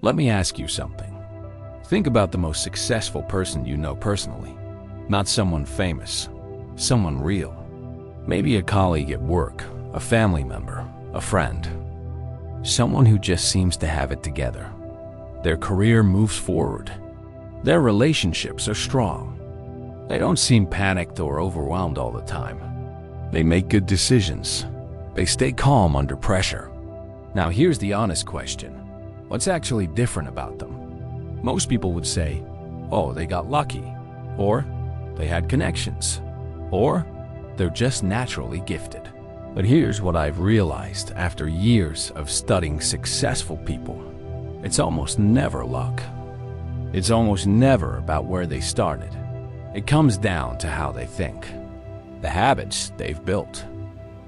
Let me ask you something. Think about the most successful person you know personally. Not someone famous, someone real. Maybe a colleague at work, a family member, a friend. Someone who just seems to have it together. Their career moves forward. Their relationships are strong. They don't seem panicked or overwhelmed all the time. They make good decisions. They stay calm under pressure. Now here's the honest question. What's actually different about them? Most people would say, oh, they got lucky, or they had connections, or they're just naturally gifted. But here's what I've realized after years of studying successful people. It's almost never luck. It's almost never about where they started. It comes down to how they think, the habits they've built,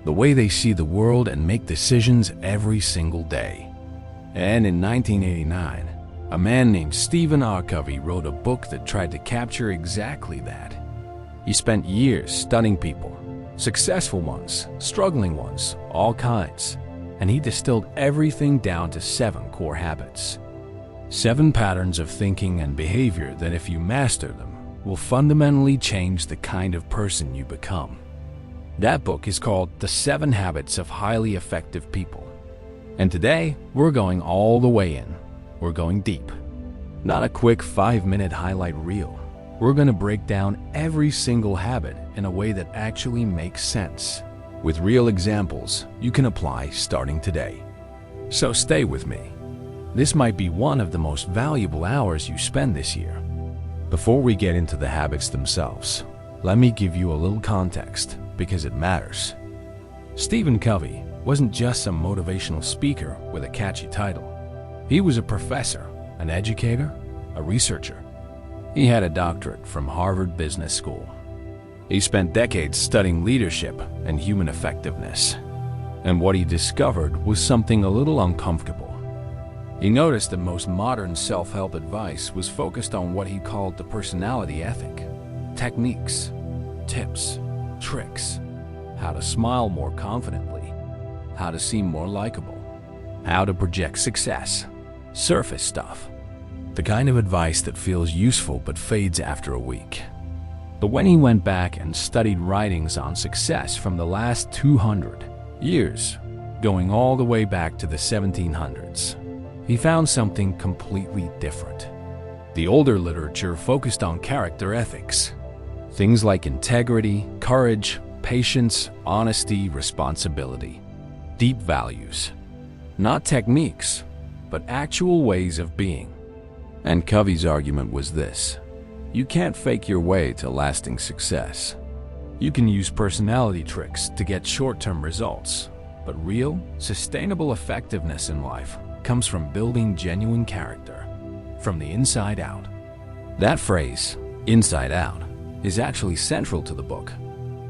the way they see the world and make decisions every single day. And in 1989, a man named Stephen R. Covey wrote a book that tried to capture exactly that. He spent years studying people, successful ones, struggling ones, all kinds, and he distilled everything down to 7 core habits. 7 patterns of thinking and behavior that, if you master them, will fundamentally change the kind of person you become. That book is called The 7 Habits of Highly Effective People. And today, we're going all the way in. We're going deep. Not a quick 5-minute highlight reel. We're going to break down every single habit in a way that actually makes sense, with real examples you can apply starting today. So stay with me. This might be one of the most valuable hours you spend this year. Before we get into the habits themselves, let me give you a little context because it matters. Stephen Covey wasn't just some motivational speaker with a catchy title. He was a professor, an educator, a researcher. He had a doctorate from Harvard Business School. He spent decades studying leadership and human effectiveness. And what he discovered was something a little uncomfortable. He noticed that most modern self-help advice was focused on what he called the personality ethic. Techniques, tips, tricks, how to smile more confidently, how to seem more likable, how to project success, surface stuff. The kind of advice that feels useful but fades after a week. But when he went back and studied writings on success from the last 200 years, going all the way back to the 1700s, he found something completely different. The older literature focused on character ethics, things like integrity, courage, patience, honesty, responsibility, deep values. Not techniques, but actual ways of being. And Covey's argument was this: you can't fake your way to lasting success. You can use personality tricks to get short-term results, but real, sustainable effectiveness in life comes from building genuine character, from the inside out. That phrase, inside out, is actually central to the book.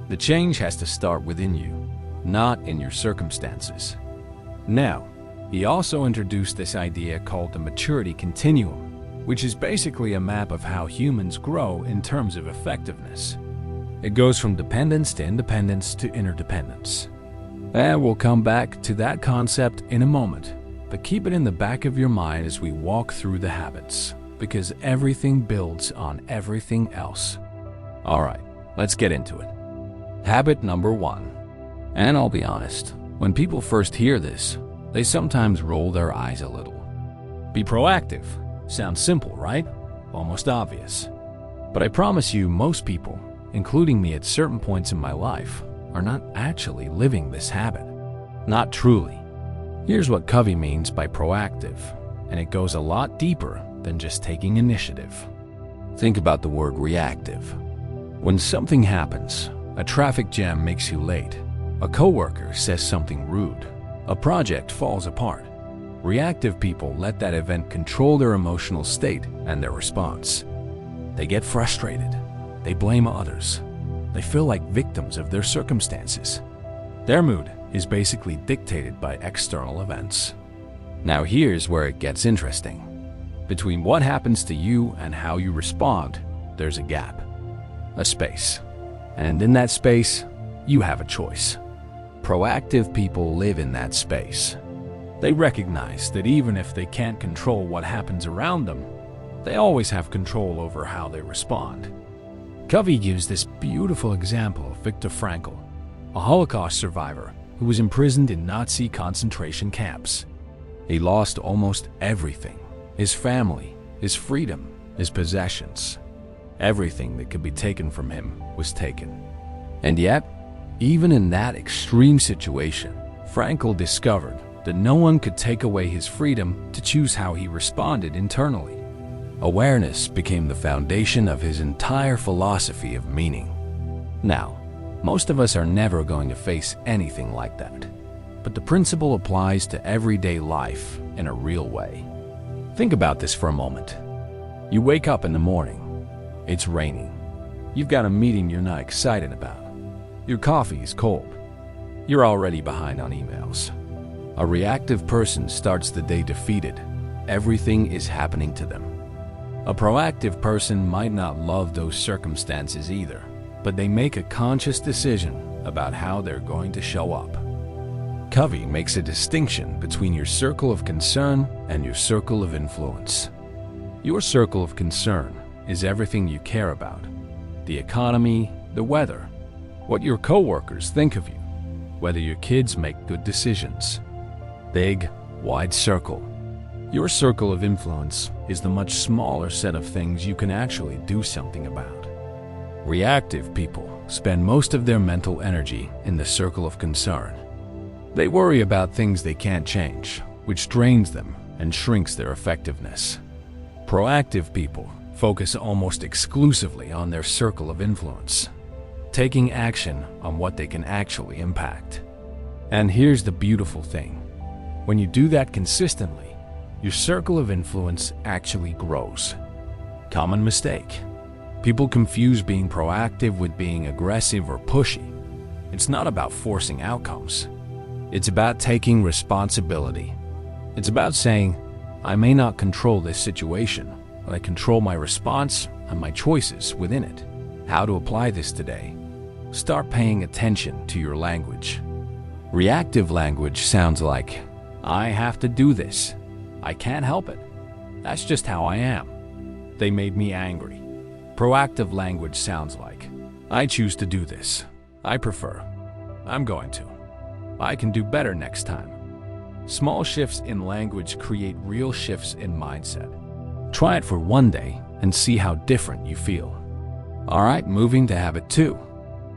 The change has to start within you, not in your circumstances. Now, he also introduced this idea called the maturity continuum, which is basically a map of how humans grow in terms of effectiveness. It goes from dependence to independence to interdependence. And we'll come back to that concept in a moment, but keep it in the back of your mind as we walk through the habits, because everything builds on everything else. All right, let's get into it. Habit number 1. And I'll be honest, when people first hear this, they sometimes roll their eyes a little. Be proactive. Sounds simple, right? Almost obvious. But I promise you, most people, including me at certain points in my life, are not actually living this habit. Not truly. Here's what Covey means by proactive, and it goes a lot deeper than just taking initiative. Think about the word reactive. When something happens, a traffic jam makes you late, a coworker says something rude, a project falls apart. Reactive people let that event control their emotional state and their response. They get frustrated. They blame others. They feel like victims of their circumstances. Their mood is basically dictated by external events. Now here's where it gets interesting. Between what happens to you and how you respond, there's a gap, a space. And in that space, you have a choice. Proactive people live in that space. They recognize that even if they can't control what happens around them, they always have control over how they respond. Covey gives this beautiful example of Viktor Frankl, a Holocaust survivor who was imprisoned in Nazi concentration camps. He lost almost everything: his family, his freedom, his possessions. Everything that could be taken from him was taken. And yet, even in that extreme situation, Frankl discovered that no one could take away his freedom to choose how he responded internally. Awareness became the foundation of his entire philosophy of meaning. Now, most of us are never going to face anything like that, but the principle applies to everyday life in a real way. Think about this for a moment. You wake up in the morning. It's raining. You've got a meeting you're not excited about. Your coffee is cold. You're already behind on emails. A reactive person starts the day defeated. Everything is happening to them. A proactive person might not love those circumstances either, but they make a conscious decision about how they're going to show up. Covey makes a distinction between your circle of concern and your circle of influence. Your circle of concern is everything you care about: the economy, the weather, what your coworkers think of you, whether your kids make good decisions. Big, wide circle. Your circle of influence is the much smaller set of things you can actually do something about. Reactive people spend most of their mental energy in the circle of concern. They worry about things they can't change, which drains them and shrinks their effectiveness. Proactive people focus almost exclusively on their circle of influence, taking action on what they can actually impact. And here's the beautiful thing. When you do that consistently, your circle of influence actually grows. Common mistake. People confuse being proactive with being aggressive or pushy. It's not about forcing outcomes. It's about taking responsibility. It's about saying, I may not control this situation, but I control my response and my choices within it. How to apply this today? Start paying attention to your language. Reactive language sounds like, I have to do this. I can't help it. That's just how I am. They made me angry. Proactive language sounds like, I choose to do this. I prefer. I'm going to. I can do better next time. Small shifts in language create real shifts in mindset. Try it for one day and see how different you feel. All right, moving to habit 2.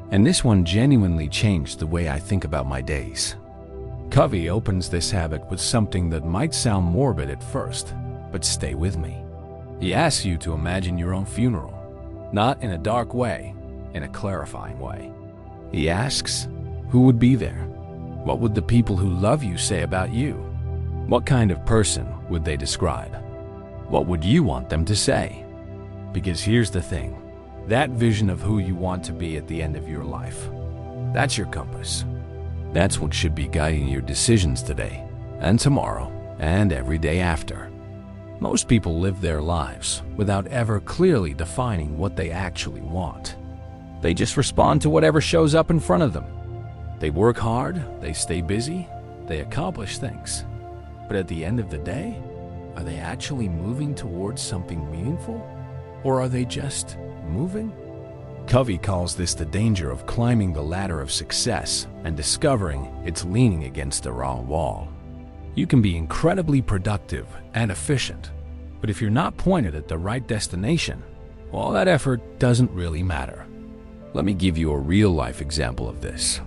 And this one genuinely changed the way I think about my days. Covey opens this habit with something that might sound morbid at first, but stay with me. He asks you to imagine your own funeral, not in a dark way, in a clarifying way. He asks, who would be there? What would the people who love you say about you? What kind of person would they describe? What would you want them to say? Because here's the thing, that vision of who you want to be at the end of your life, that's your compass. That's what should be guiding your decisions today, and tomorrow, and every day after. Most people live their lives without ever clearly defining what they actually want. They just respond to whatever shows up in front of them. They work hard, they stay busy, they accomplish things. But at the end of the day, are they actually moving towards something meaningful? Or are they just moving? Covey calls this the danger of climbing the ladder of success and discovering it's leaning against the wrong wall. You can be incredibly productive and efficient, but if you're not pointed at the right destination, all that effort doesn't really matter. Let me give you a real-life example of this.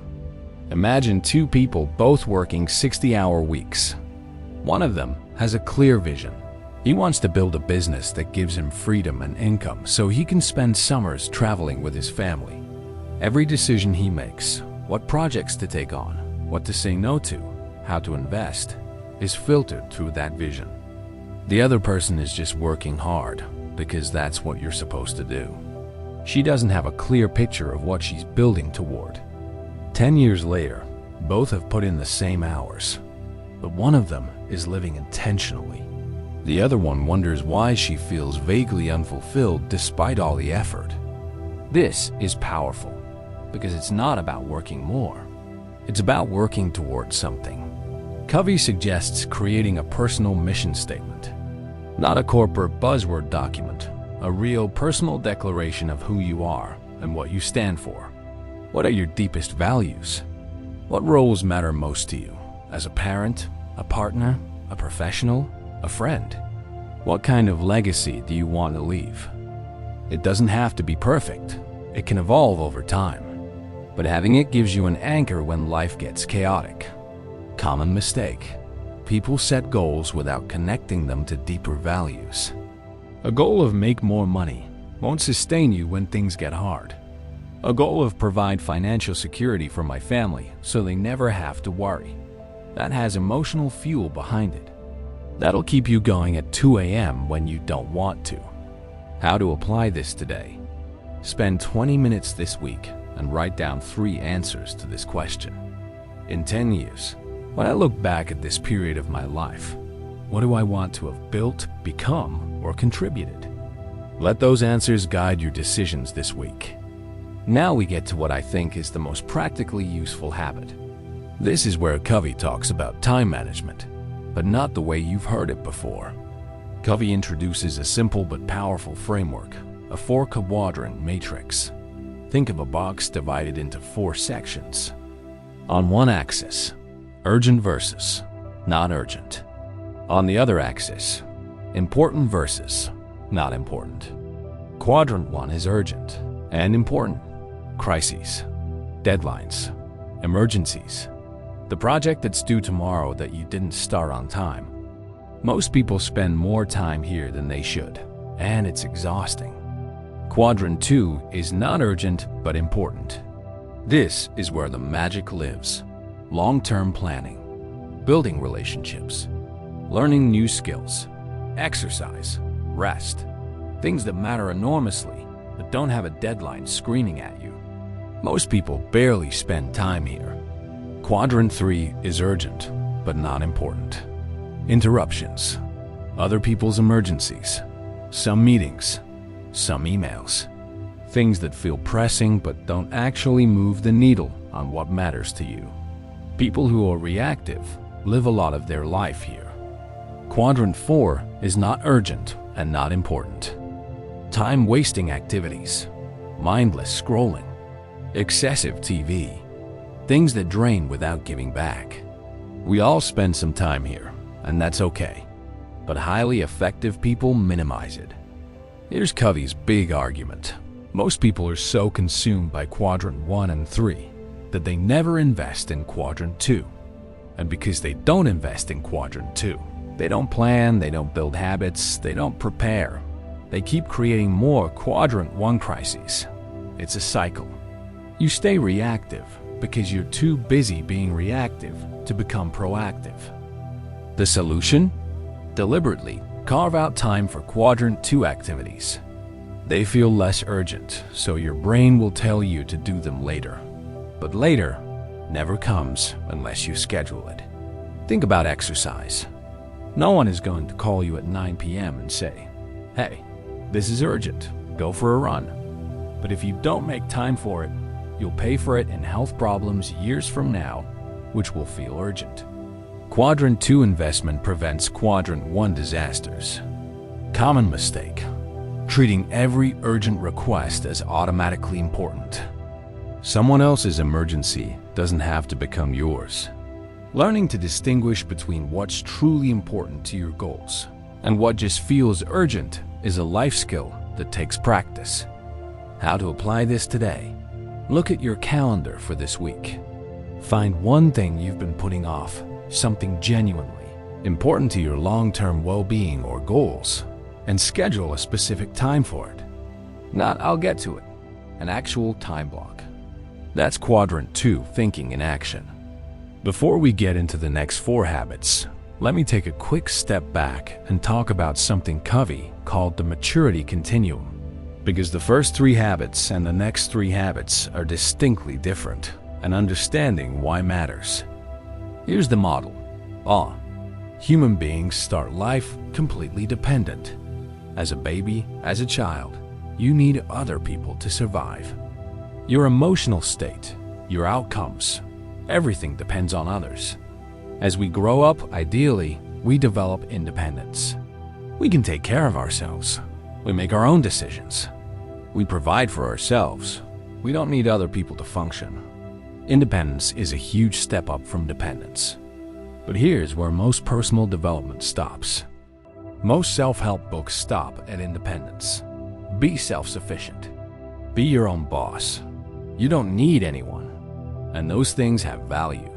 Imagine two people both working 60-hour weeks. One of them has a clear vision. He wants to build a business that gives him freedom and income so he can spend summers traveling with his family. Every decision he makes, what projects to take on, what to say no to, how to invest, is filtered through that vision. The other person is just working hard because that's what you're supposed to do. She doesn't have a clear picture of what she's building toward. 10 years later, both have put in the same hours, but one of them is living intentionally. The other one wonders why she feels vaguely unfulfilled despite all the effort. This is powerful because it's not about working more. It's about working towards something. Covey suggests creating a personal mission statement, not a corporate buzzword document, a real personal declaration of who you are and what you stand for. What are your deepest values? What roles matter most to you? As a parent, a partner, a professional, a friend? What kind of legacy do you want to leave? It doesn't have to be perfect. It can evolve over time. But having it gives you an anchor when life gets chaotic. Common mistake. People set goals without connecting them to deeper values. A goal of make more money won't sustain you when things get hard. A goal of provide financial security for my family so they never have to worry. That has emotional fuel behind it. That'll keep you going at 2 a.m. when you don't want to. How to apply this today? Spend 20 minutes this week and write down 3 answers to this question. In 10 years, when I look back at this period of my life, what do I want to have built, become, or contributed? Let those answers guide your decisions this week. Now we get to what I think is the most practically useful habit. This is where Covey talks about time management, but not the way you've heard it before. Covey introduces a simple but powerful framework, a 4-quadrant matrix. Think of a box divided into 4 sections. On one axis, urgent versus not urgent. On the other axis, important versus not important. Quadrant 1 is urgent and important. Crises, deadlines, emergencies. The project that's due tomorrow that you didn't start on time. Most people spend more time here than they should, and it's exhausting. Quadrant 2 is not urgent but important. This is where the magic lives. Long-term planning, building relationships, learning new skills, exercise, rest. Things that matter enormously but don't have a deadline screaming at you. Most people barely spend time here. Quadrant 3 is urgent but not important. Interruptions, other people's emergencies, some meetings, some emails. Things that feel pressing but don't actually move the needle on what matters to you. People who are reactive live a lot of their life here. Quadrant 4 is not urgent and not important. Time-wasting activities, mindless scrolling, excessive TV, things that drain without giving back. We all spend some time here, and that's okay. But highly effective people minimize it. Here's Covey's big argument. Most people are so consumed by Quadrant 1 and 3 that they never invest in Quadrant 2. And because they don't invest in Quadrant 2, they don't plan, they don't build habits, they don't prepare. They keep creating more Quadrant 1 crises. It's a cycle. You stay reactive because you're too busy being reactive to become proactive. The solution? Deliberately carve out time for Quadrant 2 activities. They feel less urgent, so your brain will tell you to do them later. But later never comes unless you schedule it. Think about exercise. No one is going to call you at 9 p.m. and say, "Hey, this is urgent, go for a run." But if you don't make time for it, you'll pay for it in health problems years from now, which will feel urgent. Quadrant 2 investment prevents Quadrant 1 disasters. Common mistake: treating every urgent request as automatically important. Someone else's emergency doesn't have to become yours. Learning to distinguish between what's truly important to your goals and what just feels urgent is a life skill that takes practice. How to apply this today? Look at your calendar for this week. Find one thing you've been putting off, something genuinely important to your long-term well-being or goals, and schedule a specific time for it. Not "I'll get to it," an actual time block. That's Quadrant 2 thinking in action. Before we get into the next 4 habits, let me take a quick step back and talk about something Covey called the maturity continuum. Because the first 3 habits and the next 3 habits are distinctly different, and understanding why matters. Here's the model. Human beings start life completely dependent. As a baby, as a child, you need other people to survive. Your emotional state, your outcomes, everything depends on others. As we grow up, ideally, we develop independence. We can take care of ourselves. We make our own decisions. We provide for ourselves. We don't need other people to function. Independence is a huge step up from dependence. But here's where most personal development stops. Most self-help books stop at independence. Be self-sufficient. Be your own boss. You don't need anyone, and those things have value.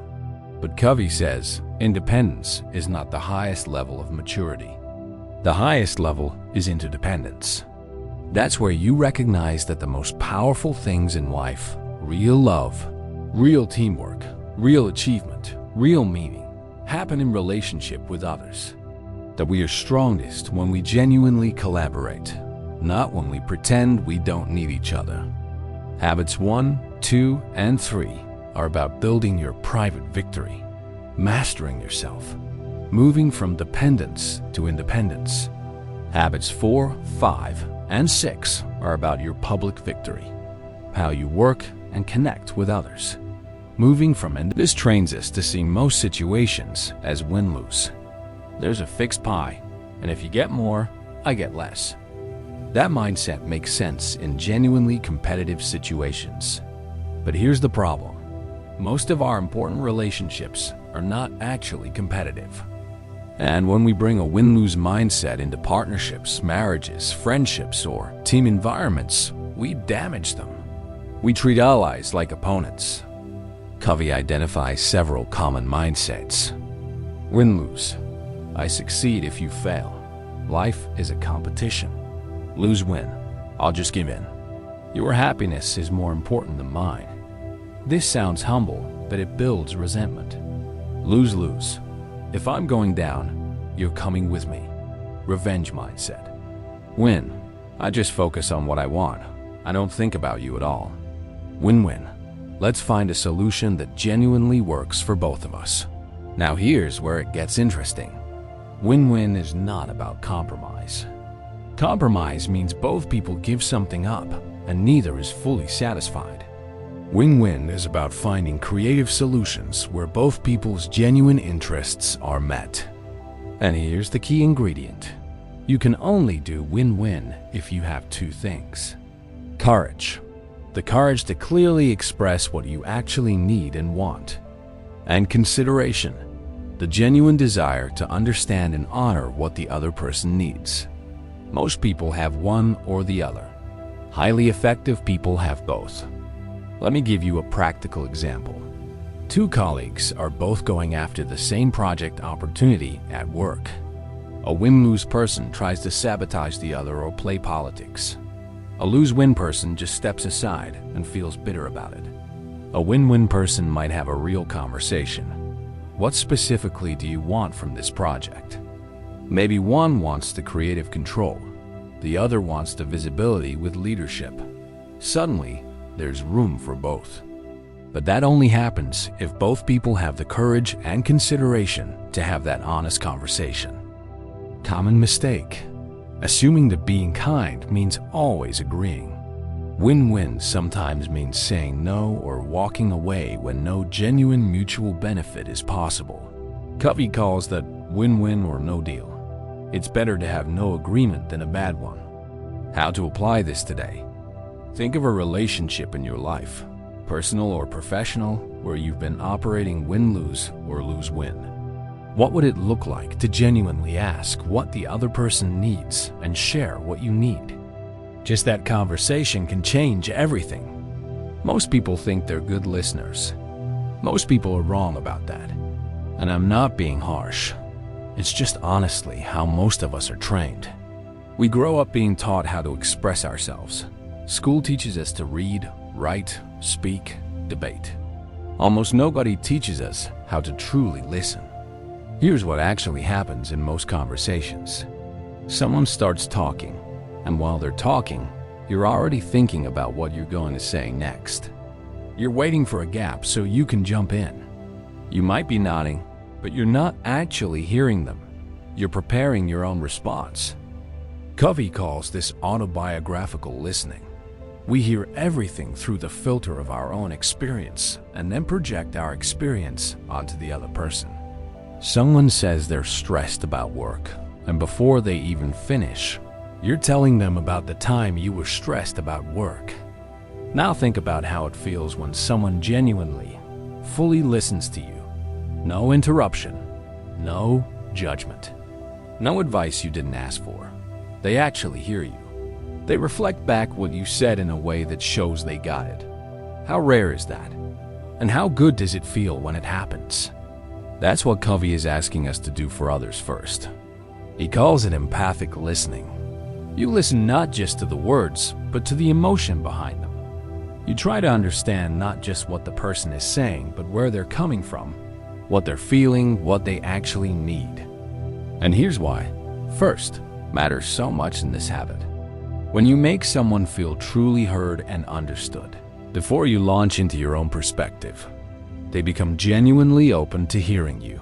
But Covey says independence is not the highest level of maturity. The highest level is interdependence. That's where you recognize that the most powerful things in life, real love, real teamwork, real achievement, real meaning, happen in relationship with others. That we are strongest when we genuinely collaborate, not when we pretend we don't need each other. Habits 1, 2, and 3 are about building your private victory, mastering yourself, moving from dependence to independence. Habits 4, 5, and 6 are about your public victory, how you work and connect with others. Moving from this trains us to see most situations as win-lose. There's a fixed pie, and if you get more, I get less. That mindset makes sense in genuinely competitive situations. But here's the problem. Most of our important relationships are not actually competitive. And when we bring a win-lose mindset into partnerships, marriages, friendships, or team environments, we damage them. We treat allies like opponents. Covey identifies several common mindsets. Win-lose. I succeed if you fail. Life is a competition. Lose-win. I'll just give in. Your happiness is more important than mine. This sounds humble, but it builds resentment. Lose-lose. If I'm going down, you're coming with me. Revenge mindset. Win. I just focus on what I want. I don't think about you at all. Win-win. Let's find a solution that genuinely works for both of us. Now here's where it gets interesting. Win-win is not about compromise. Compromise means both people give something up, and neither is fully satisfied. Win-win is about finding creative solutions where both people's genuine interests are met. And here's the key ingredient. You can only do win-win if you have two things. Courage. The courage to clearly express what you actually need and want. And consideration. The genuine desire to understand and honor what the other person needs. Most people have one or the other. Highly effective people have both. Let me give you a practical example. Two colleagues are both going after the same project opportunity at work. A win-lose person tries to sabotage the other or play politics. A lose-win person just steps aside and feels bitter about it. A win-win person might have a real conversation. What specifically do you want from this project? Maybe one wants the creative control. The other wants the visibility with leadership. Suddenly, there's room for both. But that only happens if both people have the courage and consideration to have that honest conversation. Common mistake. Assuming that being kind means always agreeing. Win-win sometimes means saying no or walking away when no genuine mutual benefit is possible. Covey calls that win-win or no deal. It's better to have no agreement than a bad one. How to apply this today? Think of a relationship in your life, personal or professional, where you've been operating win-lose or lose-win. What would it look like to genuinely ask what the other person needs and share what you need? Just that conversation can change everything. Most people think they're good listeners. Most people are wrong about that. And I'm not being harsh. It's just honestly how most of us are trained. We grow up being taught how to express ourselves. School teaches us to read, write, speak, debate. Almost nobody teaches us how to truly listen. Here's what actually happens in most conversations. Someone starts talking, and while they're talking, you're already thinking about what you're going to say next. You're waiting for a gap so you can jump in. You might be nodding, but you're not actually hearing them. You're preparing your own response. Covey calls this autobiographical listening. We hear everything through the filter of our own experience and then project our experience onto the other person. Someone says they're stressed about work, and before they even finish, you're telling them about the time you were stressed about work. Now think about how it feels when someone genuinely, fully listens to you. No interruption, no judgment, no advice you didn't ask for. They actually hear you. They reflect back what you said in a way that shows they got it. How rare is that? And how good does it feel when it happens? That's what Covey is asking us to do for others first. He calls it empathic listening. You listen not just to the words, but to the emotion behind them. You try to understand not just what the person is saying, but where they're coming from, what they're feeling, what they actually need. And here's why. First, matters so much in this habit. When you make someone feel truly heard and understood, before you launch into your own perspective, they become genuinely open to hearing you.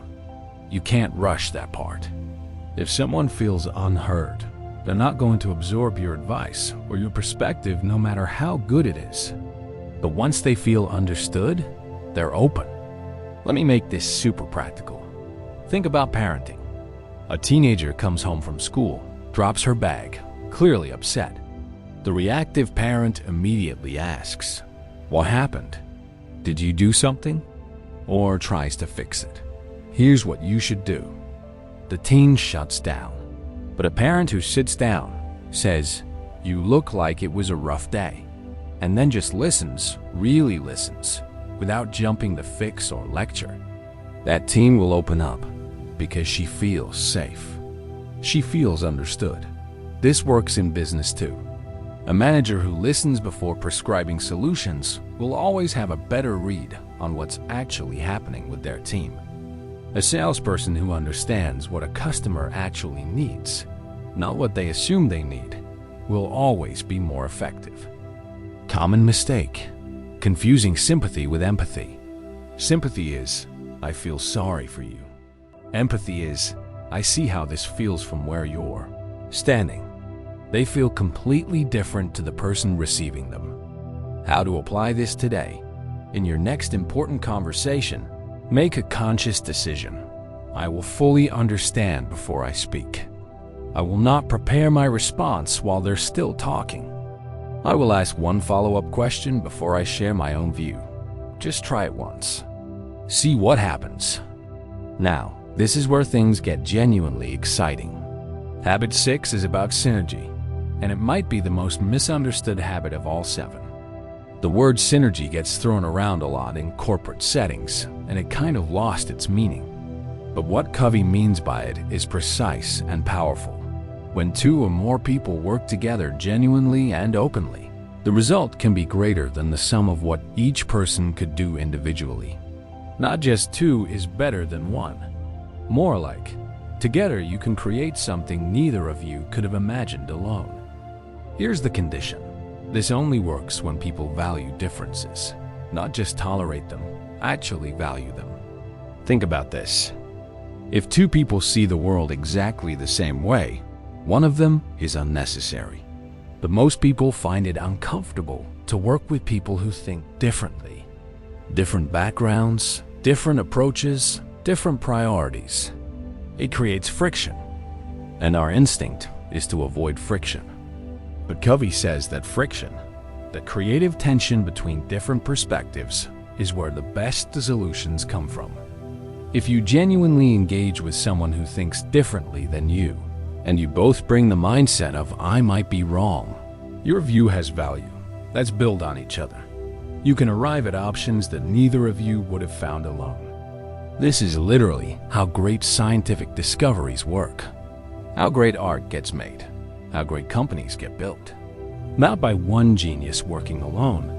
You can't rush that part. If someone feels unheard, they're not going to absorb your advice or your perspective no matter how good it is. But once they feel understood, they're open. Let me make this super practical. Think about parenting. A teenager comes home from school, drops her bag, clearly upset. The reactive parent immediately asks, "What happened? Did you do something?" Or tries to fix it. Here's what you should do. The teen shuts down. But a parent who sits down, says, "You look like it was a rough day," and then just listens, really listens, without jumping to fix or lecture, that teen will open up because she feels safe. She feels understood. This works in business too. A manager who listens before prescribing solutions will always have a better read on what's actually happening with their team. A salesperson who understands what a customer actually needs, not what they assume they need, will always be more effective. Common mistake: confusing sympathy with empathy. Sympathy is, "I feel sorry for you." Empathy is, "I see how this feels from where you're standing." They feel completely different to the person receiving them. How to apply this today? In your next important conversation, make a conscious decision. I will fully understand before I speak. I will not prepare my response while they're still talking. I will ask one follow-up question before I share my own view. Just try it once. See what happens. Now, this is where things get genuinely exciting. Habit 6 is about synergy, and it might be the most misunderstood habit of all 7. The word synergy gets thrown around a lot in corporate settings, and it kind of lost its meaning. But what Covey means by it is precise and powerful. When 2 or more people work together genuinely and openly, the result can be greater than the sum of what each person could do individually. Not just 2 is better than 1. More like, together you can create something neither of you could have imagined alone. Here's the condition. This only works when people value differences, not just tolerate them, actually value them. Think about this. If 2 people see the world exactly the same way, one of them is unnecessary. But most people find it uncomfortable to work with people who think differently. Different backgrounds, different approaches, different priorities. It creates friction, and our instinct is to avoid friction. But Covey says that friction, the creative tension between different perspectives, is where the best solutions come from. If you genuinely engage with someone who thinks differently than you, and you both bring the mindset of "I might be wrong," your view has value. Let's build on each other. You can arrive at options that neither of you would have found alone. This is literally how great scientific discoveries work, how great art gets made, how great companies get built. Not by one genius working alone,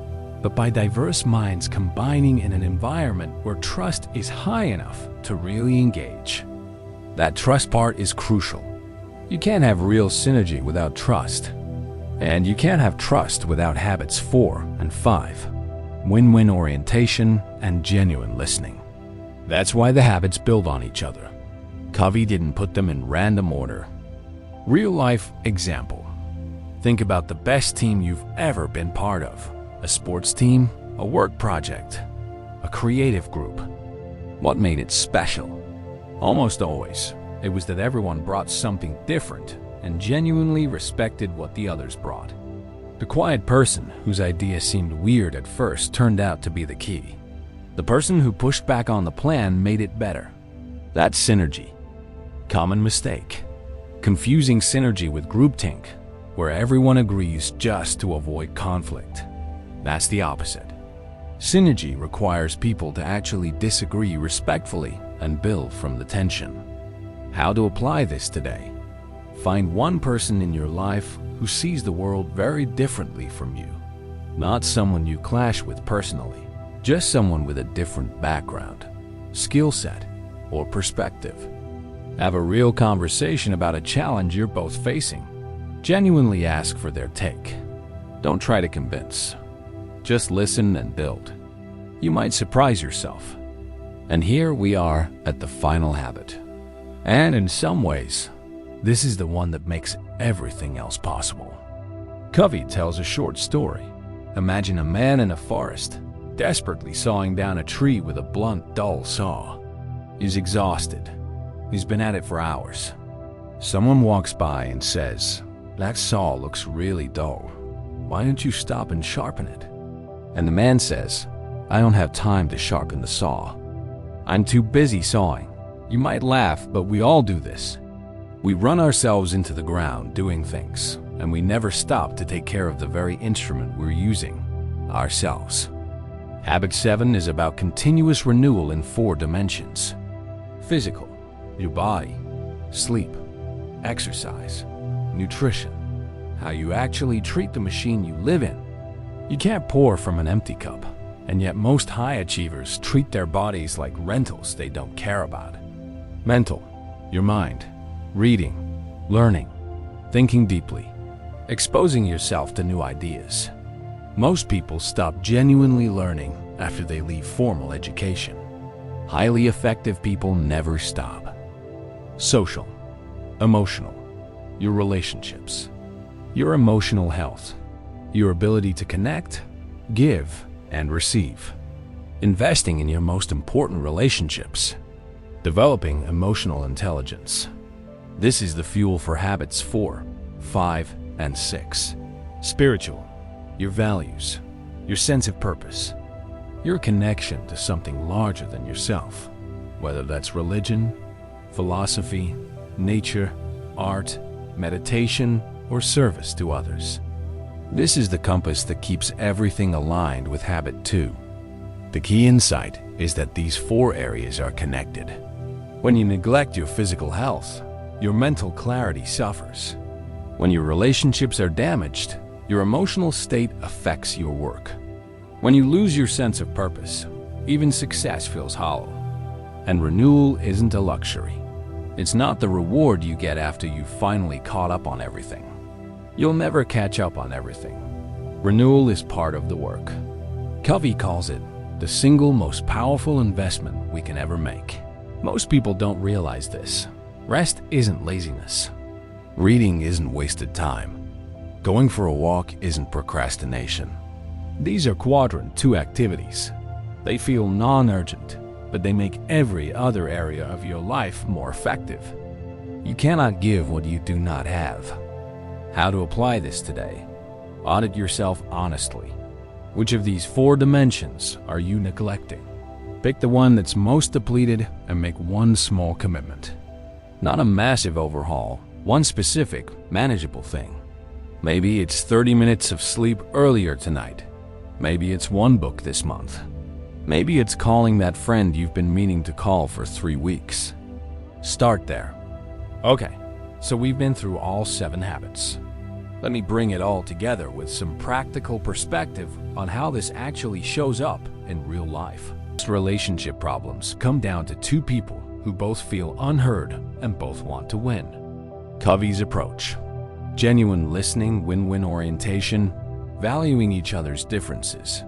but by diverse minds combining in an environment where trust is high enough to really engage. That trust part is crucial. You can't have real synergy without trust. And you can't have trust without habits 4 and 5, win-win orientation and genuine listening. That's why the habits build on each other. Covey didn't put them in random order. Real-life example. Think about the best team you've ever been part of. A sports team, a work project, a creative group. What made it special? Almost always, it was that everyone brought something different and genuinely respected what the others brought. The quiet person whose idea seemed weird at first turned out to be the key. The person who pushed back on the plan made it better. That's synergy. Common mistake. Confusing synergy with groupthink, where everyone agrees just to avoid conflict. That's the opposite. Synergy requires people to actually disagree respectfully and build from the tension. How to apply this today? Find one person in your life who sees the world very differently from you. Not someone you clash with personally, just someone with a different background, skill set, or perspective. Have a real conversation about a challenge you're both facing. Genuinely ask for their take. Don't try to convince. Just listen and build. You might surprise yourself. And here we are at the final habit. And in some ways, this is the one that makes everything else possible. Covey tells a short story. Imagine a man in a forest, desperately sawing down a tree with a blunt, dull saw. He's exhausted. He's been at it for hours. Someone walks by and says, "That saw looks really dull. Why don't you stop and sharpen it?" And the man says, "I don't have time to sharpen the saw. I'm too busy sawing." You might laugh, but we all do this. We run ourselves into the ground doing things, and we never stop to take care of the very instrument we're using, ourselves. Habit 7 is about continuous renewal in 4 dimensions. Physical, your body, sleep, exercise, nutrition, how you actually treat the machine you live in. You can't pour from an empty cup, and yet most high achievers treat their bodies like rentals they don't care about. Mental, your mind, reading, learning, thinking deeply, exposing yourself to new ideas. Most people stop genuinely learning after they leave formal education. Highly effective people never stop. Social, emotional, your relationships, your emotional health, your ability to connect, give, and receive. Investing in your most important relationships. Developing emotional intelligence. This is the fuel for habits 4, 5, and 6. Spiritual, your values, your sense of purpose, your connection to something larger than yourself, whether that's religion, philosophy, nature, art, meditation, or service to others. This is the compass that keeps everything aligned with habit 2. The key insight is that these 4 areas are connected. When you neglect your physical health, your mental clarity suffers. When your relationships are damaged, your emotional state affects your work. When you lose your sense of purpose, even success feels hollow. And renewal isn't a luxury. It's not the reward you get after you've finally caught up on everything. You'll never catch up on everything. Renewal is part of the work. Covey calls it the single most powerful investment we can ever make. Most people don't realize this. Rest isn't laziness. Reading isn't wasted time. Going for a walk isn't procrastination. These are quadrant 2 activities. They feel non-urgent, but they make every other area of your life more effective. You cannot give what you do not have. How to apply this today? Audit yourself honestly. Which of these 4 dimensions are you neglecting? Pick the one that's most depleted and make one small commitment. Not a massive overhaul, one specific, manageable thing. Maybe it's 30 minutes of sleep earlier tonight. Maybe it's 1 book this month. Maybe it's calling that friend you've been meaning to call for 3 weeks. Start there. Okay, so we've been through all 7 habits. Let me bring it all together with some practical perspective on how this actually shows up in real life. Relationship problems come down to 2 people who both feel unheard and both want to win. Covey's approach. Genuine listening, win-win orientation, valuing each other's differences,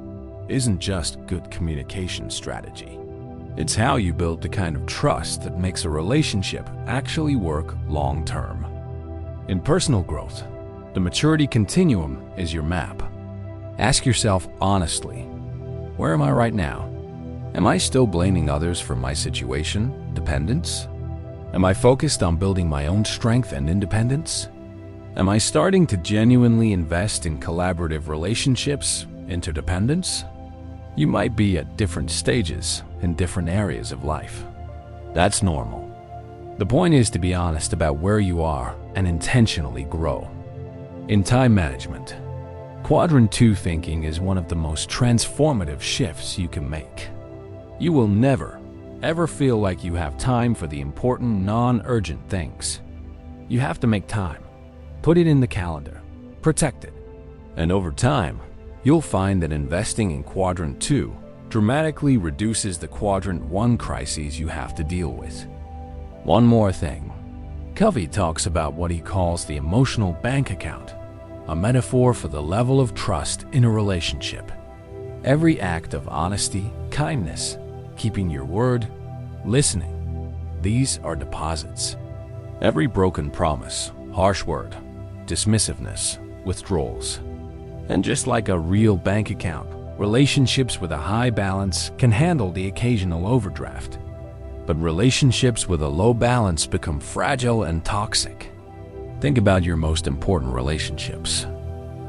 isn't just good communication strategy. It's how you build the kind of trust that makes a relationship actually work long-term. In personal growth, the maturity continuum is your map. Ask yourself honestly, where am I right now? Am I still blaming others for my situation, dependence, Am I focused on building my own strength and independence? Am I starting to genuinely invest in collaborative relationships, interdependence? You might be at different stages in different areas of life. That's normal. The point is to be honest about where you are and intentionally grow. In time management, Quadrant 2 thinking is one of the most transformative shifts you can make. You will never, ever feel like you have time for the important, non-urgent things. You have to make time. Put it in the calendar. Protect it. And over time, you'll find that investing in Quadrant 2 dramatically reduces the Quadrant 1 crises you have to deal with. One more thing. Covey talks about what he calls the emotional bank account, a metaphor for the level of trust in a relationship. Every act of honesty, kindness, keeping your word, listening, these are deposits. Every broken promise, harsh word, dismissiveness, withdrawals. And just like a real bank account, relationships with a high balance can handle the occasional overdraft. But relationships with a low balance become fragile and toxic. Think about your most important relationships.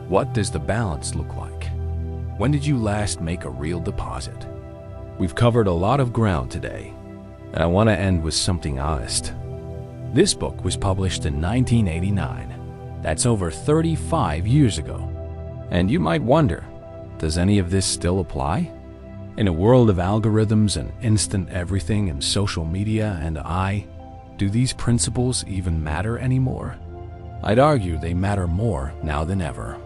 What does the balance look like? When did you last make a real deposit? We've covered a lot of ground today, and I want to end with something honest. This book was published in 1989. That's over 35 years ago. And you might wonder, does any of this still apply? In a world of algorithms and instant everything and social media and do these principles even matter anymore? I'd argue they matter more now than ever.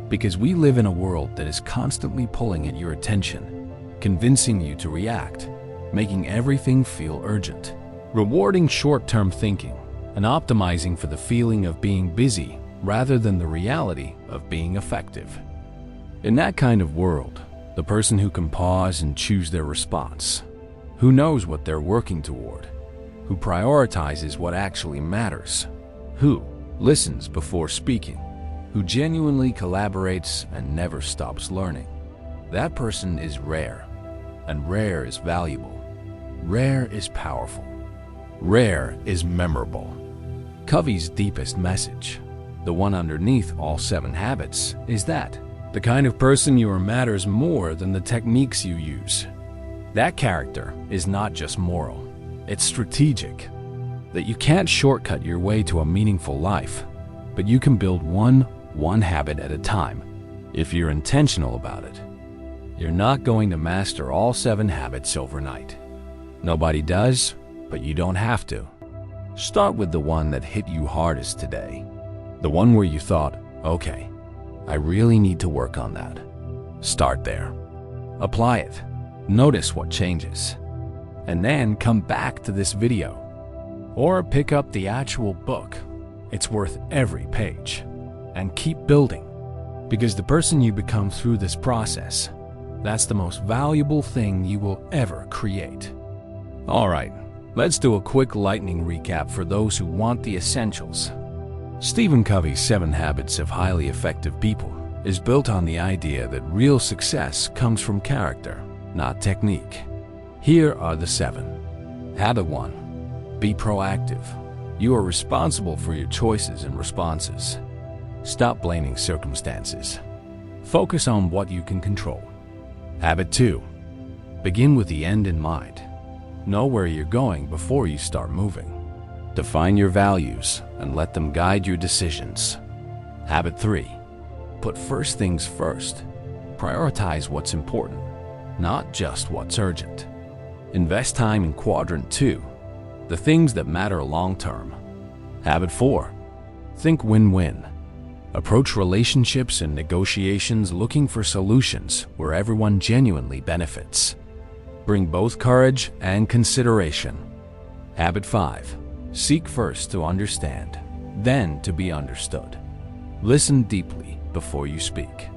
Because we live in a world that is constantly pulling at your attention, convincing you to react, making everything feel urgent, rewarding short-term thinking, and optimizing for the feeling of being busy rather than the reality of being effective. In that kind of world, the person who can pause and choose their response, who knows what they're working toward, who prioritizes what actually matters, who listens before speaking, who genuinely collaborates and never stops learning, that person is rare, and rare is valuable. Rare is powerful. Rare is memorable. Covey's deepest message, the one underneath all 7 habits, is that the kind of person you are matters more than the techniques you use. That character is not just moral, it's strategic. That you can't shortcut your way to a meaningful life, but you can build one habit at a time if you're intentional about it. You're not going to master all 7 habits overnight. Nobody does, but you don't have to. Start with the one that hit you hardest today. The one where you thought, okay, I really need to work on that. Start there. Apply it. Notice what changes. And then come back to this video. Or pick up the actual book. It's worth every page. And keep building. Because the person you become through this process, that's the most valuable thing you will ever create. All right, let's do a quick lightning recap for those who want the essentials. Stephen Covey's 7 Habits of Highly Effective People is built on the idea that real success comes from character, not technique. Here are the 7. Habit 1. Be proactive. You are responsible for your choices and responses. Stop blaming circumstances. Focus on what you can control. Habit 2. Begin with the end in mind. Know where you're going before you start moving. Define your values and let them guide your decisions. Habit 3. Put first things first. Prioritize what's important, not just what's urgent. Invest time in Quadrant 2, the things that matter long term. Habit 4. Think win-win. Approach relationships and negotiations looking for solutions where everyone genuinely benefits. Bring both courage and consideration. Habit 5. Seek first to understand, then to be understood. Listen deeply before you speak.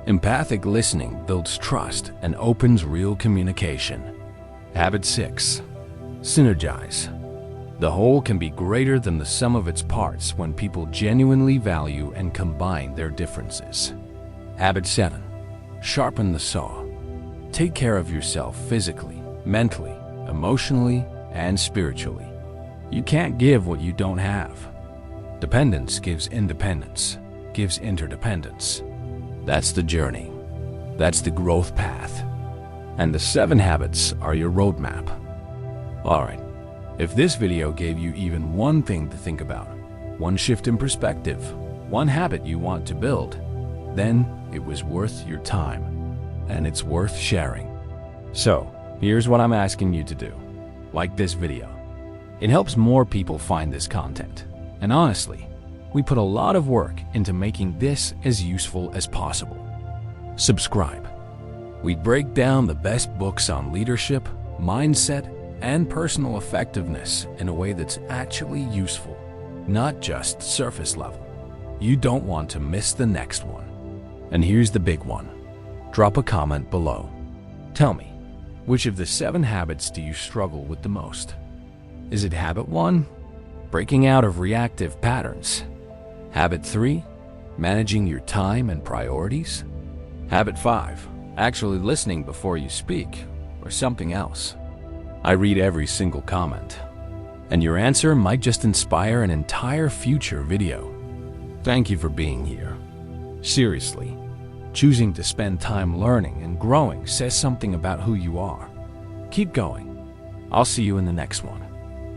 Empathic listening builds trust and opens real communication. Habit 6. Synergize. The whole can be greater than the sum of its parts when people genuinely value and combine their differences. Habit 7. Sharpen the saw. Take care of yourself physically, mentally, emotionally, and spiritually. You can't give what you don't have. Dependence gives independence, gives interdependence. That's the journey. That's the growth path. And the 7 habits are your roadmap. Alright, if this video gave you even one thing to think about, one shift in perspective, one habit you want to build, then it was worth your time, and it's worth sharing. So, here's what I'm asking you to do. Like this video. It helps more people find this content. And honestly, we put a lot of work into making this as useful as possible. Subscribe. We break down the best books on leadership, mindset, and personal effectiveness in a way that's actually useful, not just surface level. You don't want to miss the next one. And here's the big one. Drop a comment below. Tell me, which of the 7 habits do you struggle with the most? Is it habit 1? Breaking out of reactive patterns. Habit 3? Managing your time and priorities. Habit 5? Actually listening before you speak, or something else. I read every single comment, and your answer might just inspire an entire future video. Thank you for being here. Seriously, choosing to spend time learning and growing says something about who you are. Keep going. I'll see you in the next one.